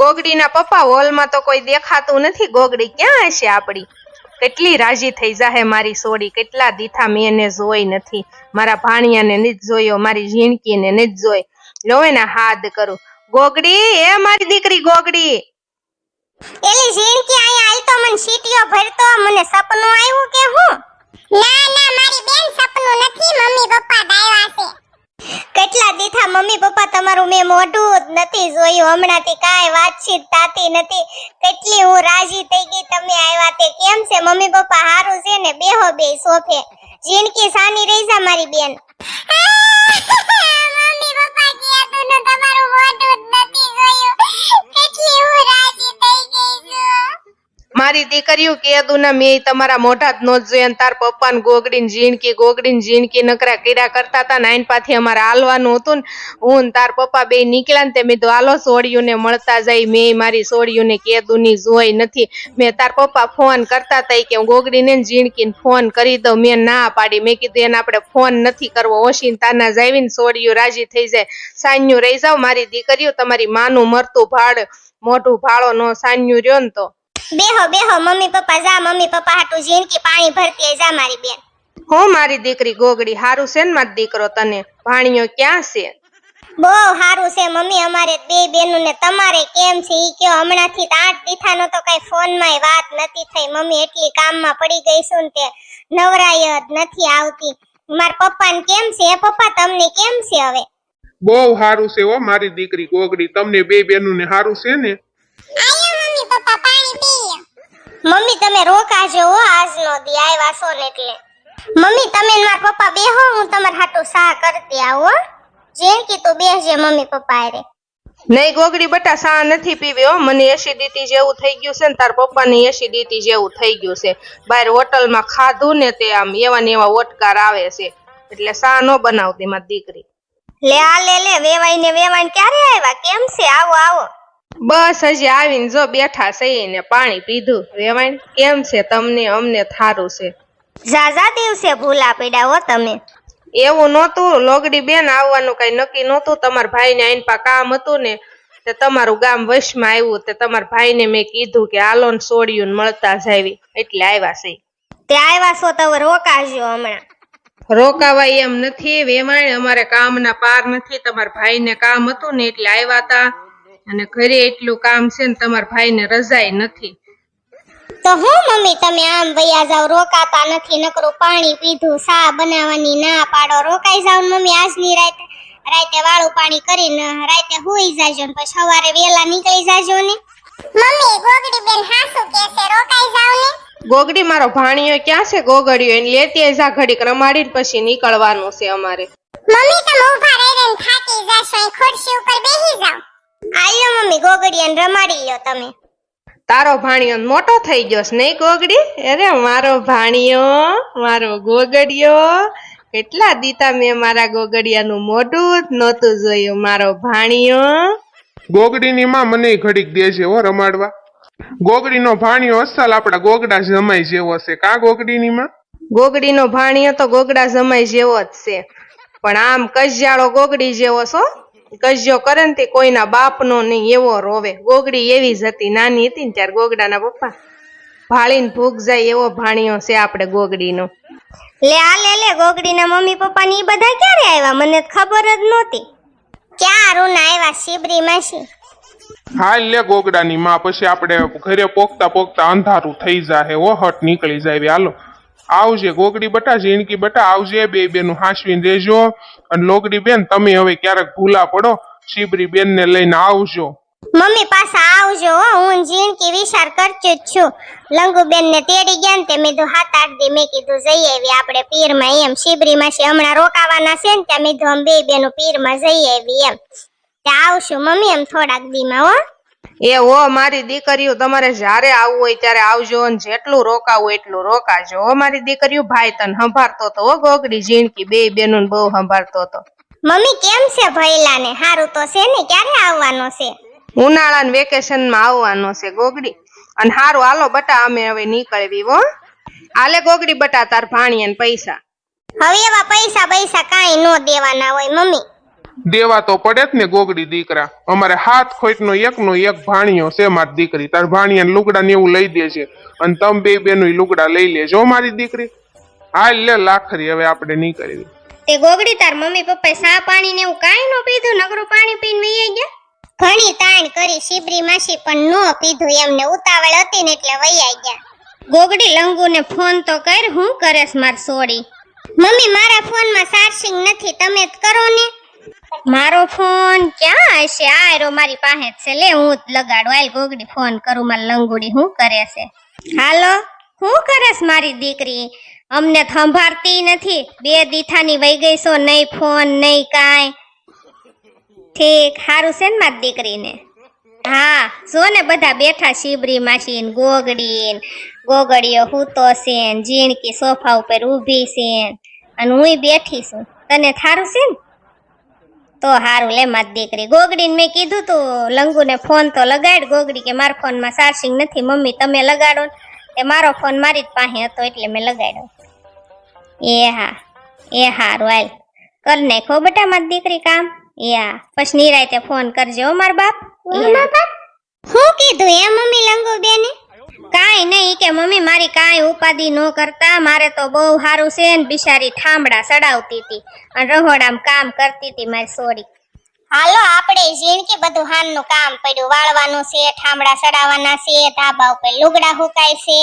ગોગડીના પપ્પા હોલમાં તો કોઈ દેખાતું નથી. ગોગડી ક્યાં હશે આપડી? કેટલી રાજી થઈ જાહે મારી સોડી. કેટલા દીથા મેં એને જોઈ નથી. મારા ભાણિયાને નથી જોયો, મારી ઝીણકીને નથી જોઈ. લોવે ને હાથ કરું. ગોગડી, એ મારી દીકરી ગોગડી. એલી ઝીણકી અહીંયા આઈ તો મને સીટીઓ ભરતો. મને સપનું આવ્યું કે હું? ના ના મારી બેન સપનું નથી, મમ્મી પપ્પા દાયવા છે. કેટલા દીથા મમ્મી પપ્પા તમારું મેં મોઢું જ નથી જોયું. હમણાંથી કાંઈ વાતચીત થાતી નથી. કેટલી હું રાજી થઈ ગઈ તમે આવ્યા તે. કેમ છે મમ્મી પપ્પા? હારું છે ને? બેહો બે સોફે. ઝીણકી સાની રહી જા મારી બેન. મમ્મી પપ્પા કે તું તમારું મોઢું જ નથી જોયું. કેટલી હું રાજી થઈ ગઈ છું. મારી દીકરીઓ કીધું ને મેં તમારા મોઢા જ નો જોયા. તાર પપ્પા ને ગોગડીને ઝીણકી નકરા કીડા કરતા હતા ને આઈન પાછી અમારે હાલવાનું હતું ને હું ને તાર પપ્પા બે નીકળ્યા ને તે મેં તો હાલો સોડિયુંને મળતા જાય. મેં મારી સોડિયુંને કીધું ની જોઈ નથી. મેં તાર પપ્પા ફોન કરતા હતા કે હું ગોગડીને ને ઝીણકીને ફોન કરી દઉં. મેં ના પાડી. મેં કીધું એને આપણે ફોન નથી કરવો. ઓશીને તાના જાવીને સોડિયું રાજી થઈ જાય. સાન્યું રહી જાવ મારી દીકરીઓ. તમારી માનું મરતું ભાડ મોઢું ભાળો નો સાન્યું રહ્યો ને તો. બેહો બેહો મમ્મી પપ્પા જા. મમ્મી પપ્પા હાટુ ઝીણકી પાણી ભરતી જા મારી બેન. હો મારી દીકરી ગોગડી, હારું છે ને મારો દીકરો? તને ભાણિયો ક્યાં છે? બહુ હારું છે મમ્મી. અમારે બે બેનું ને તમારે કેમ છે ઈ કયો? હમણાંથી 8 દીથાનો તો કઈ ફોન માં વાત નથી થઈ મમ્મી. એટલી કામમાં પડી ગઈ છું ને તે નવરાય જ નથી આવતી. માર પપ્પા ને કેમ છે? પપ્પા તમને કેમ છે હવે? બહુ હારું છે હો મારી દીકરી ગોગડી. તમને બે બેનું ને હારું છે ને? આયો મમ્મી પપ્પા પાણી પીએ. મમ્મી તમે રોકાજો હો આજનો દી આવ્યા છો ને એટલે. મમ્મી તમે ને મારા પપ્પા બેહો, હું તમાર હાટુ સા કરતી આવો. ઝીણકી તું બેસજે મમ્મી પપ્પા હારે. નહીં ગોગડી બટા, સા નથી પીવી હો. મને એસિડિટી જેવું થઈ ગયું છે ને તાર પપ્પાને એસિડિટી જેવું થઈ ગયું છે. બહાર હોટલમાં ખાધું ને તે આમ એવા ને એવા ઓટકાર આવે છે. એટલે સા નો બનાવતી મારી દીકરી. લે આ લે વેવાઈને ક્યારે આવ્યા? કેમ છે? આવો આવો. બસ હજી આવીને જો બેઠા સહી ને પાણી પીધું. વેવાણ કેમ છે તમને? અમને થારું છે. ઝાઝા દિવસે ભૂલા પડ્યા હો તમે. એવું નહોતું લોગડી બેન, આવવાનું કઈ નક્કી નહોતું. તમારા ભાઈને આઈન પા કામ હતું ને તે તમારું ગામ વશમાં આવ્યું. તે તમારા ભાઈને મેં કીધું કે હાલો ને સોડિયું મળતા જાવી એટલે આવ્યા છે. તે આવ્યા છો તો રોકાજો હમણાં. રોકાવાય એમ નથી વેવાણ, અમારે કામના પાર નથી. તમારા ભાઈને કામ હતું ને એટલે આવ્યા હતા. અને ઘરે એટલું કામ છે ને તમારા ભાઈને રજાઈ નથી. તો હું મમ્મી તમે આમ વયા જાવ, રોકાતા નથી. નકરું પાણી પીધું, સા બનાવવાની ના પાડો. રોકાઈ જાવ મમ્મી. આજની રાતે વાળું પાણી કરીને રાતે હુઈ જાજો ને પછી સવારે વેલા નીકળી જાજો ને. મમ્મી ગોગડી બેન હાસુ કેસે રોકાઈ જાવ ને. ગોગડી મારો ભાણિયો ક્યાં છે? ગોગડીયો એને લેતી જા ઘડીક રમાડીને પછી નીકળવાનું છે અમારે. મમ્મી તમે ઊભા રહીને થાકી જાશો. અહીં ખુરશી ઉપર બેસી જાવ. આયો મમ્મી ગોગડીયાને રમાડી લ્યો તમે. તારો ભાણિયો મોટો થઈ ગયો છે નહીં ગોગડી? અરે મારો ભાણિયો, મારો ગોગડિયો. કેટલા દીતા મેં મારા ગોગડિયાનું મોઢું જ નહોતું જોયું. મારો ભાણિયો. ગોગડીની માં મને ઘડીક દેજે હો રમાડવા. ગોગડીનો ભાણિયો અસલ આપડા ગોગડા જમાઈ જેવો છે કા ગોગડીની માં? ગોગડીનો ભાણિયો તો ગોગડા જમાઈ જેવો જ છે, પણ આમ કજિયાળો ગોગડી જેવો છો. કજિયો કરે ને તે કોઈના બાપનો નહીં એવો રોવે. ગોગડી એવી જ હતી. નાની હતી ને ત્યારે ગોગડાના પપ્પા ભાળીને ભૂખ જાય એવો ભાણિયો છે આપણે ગોગડીનો. લે ગોગડીના મમ્મી પપ્પા ની બધા ક્યારે આવ્યા? મને ખબર જ નહોતી. ક્યાં રૂના આવ્યા? શિબરી માસી. હાલ લે ગોગડાની માં, પછી આપણે ઘરે પોકતા અંધારું થઈ જાય હો. હટ નીકળી જાય. હાલો આવજે ગોગડી બટા, ઝીણકી બટા આવજે. બે બેનું હાંસવીને રહેજો. અને લોગડી બેન તમે હવે ક્યારેક ભૂલા પડો, શિબરી બેન ને લઈને આવજો. મમ્મી પાછા આવજો. હું ઝીણકી વિચાર કરતી જ છું. લંગુબેન ને તેડી ગયા ને તે મેં કીધું 7-8 દી મેં કીધું જઈ આવી આપણે પીરમાં એમ. શિબરી માસી હમણાં રોકાવાના છે ને ત્યાં મેં કીધું અમે બે બેનું પીરમાં જઈ આવી એમ. ત્યાં આવશું મમ્મી એમ થોડાક દીમાં હો. એ હો મારી દીકરીઓ, તમારે જ્યારે આવવું હોય ત્યારે આવજો અને જેટલું રોકાવું એટલું રોકાજો હો મારી દીકરીઓ. ભાઈ તને સંભાળતો તો હો ગોગડી, ઝીણકી બે બેનું બહુ સંભાળતો હતો. મમ્મી કેમ છે ભઈલા ને? હારું તો છે ને? ક્યારે આવવાનો છે? ઉનાળાના વેકેશનમાં આવવાનો છે ગોગડી. અને હારું હાલો બટા અમે હવે નીકળવી હો. આલે ગોગડી બટા તાર ભાણિયાને પૈસા. હવે એવા પૈસા કાંઈ નો દેવાના હોય મમ્મી. દેવા તો પડે જ ને ગોગડી દીકરા. અમારે હાથ ખોટનો એકનો એક ભાણિયો છે મારી દીકરી. તાર ભાણિયાને લુગડા ને એવું લઈ દેજે અને તમે બે બેનું લુગડા લઈ લેજો મારી દીકરી. હાલ લે લાખરી, હવે આપણે નીકળી. તે ગોગડી તાર મમ્મી પપ્પા સા પાણી ને એવું કાંઈ નો પીધું, નકરું પાણી પીને વહી ગયા. ઘણી તાણ કરી શિબરી માસી પણ નો પીધું, એમને ઉતાવળ હતી ને એટલે વહી ગયા. ગોગડી લંગુને ફોન તો કર, હું કરેસ માર સોડી? મમ્મી મારા ફોનમાં ચાર્જિંગ નથી, તમે જ કરો ને. મારો ફોન ક્યાં હશે? આયરો મારી પાસે જ છે, લે હું જ લગાડું. હાલ ગોગડી ફોન કરું માર લંગુડી હું કરે છે. હાલો, હું કરેસ મારી દીકરી? અમને સંભાળતી નથી, 2 દીથાની વહી ગઈ છો, નહીં ફોન નહીં કાંઈ. ઠીક, હારું છે ને મારી દીકરીને? હા, જો ને બધા બેઠા, શિબરી માસી ને ગોગડીઓ હૂતો છે ને ઝીણકી સોફા ઉપર ઊભી છે અને હુંય બેઠી છું. તને થારું છે ને? તો હારું લે મારી દીકરી. ગોગડીને મેં કીધું તું લંગુને ફોન તો લગાડ. ગોગડી કે મારા ફોનમાં ચાર્જિંગ નથી, મમ્મી તમે લગાડો. એ મારો ફોન મારી જ પાસે હતો એટલે મેં લગાડ્યો. એ હારું, હાલ કર નાખો બેટા મારી દીકરી કામ. પછી નિરાયતે ફોન કરજો હો માર બાપ. શું કીધું એ મમ્મી લંગુ બેને? કાંઈ નહીં કે મમ્મી મારી કાંઈ ઉપાધિ ન કરતા, મારે તો બહુ સારું છે ને બિચારી ઠામડા સડાવતી હતી અને રહોડામાં કામ કરતી હતી મારી સોડી. હાલો આપણે ઝીણકી બધું હાનનું કામ પડ્યું, વાળવાનું છે, ઠામડા સડાવવાના છે, ધાબા ઉપર લુગડા હુકાય છે.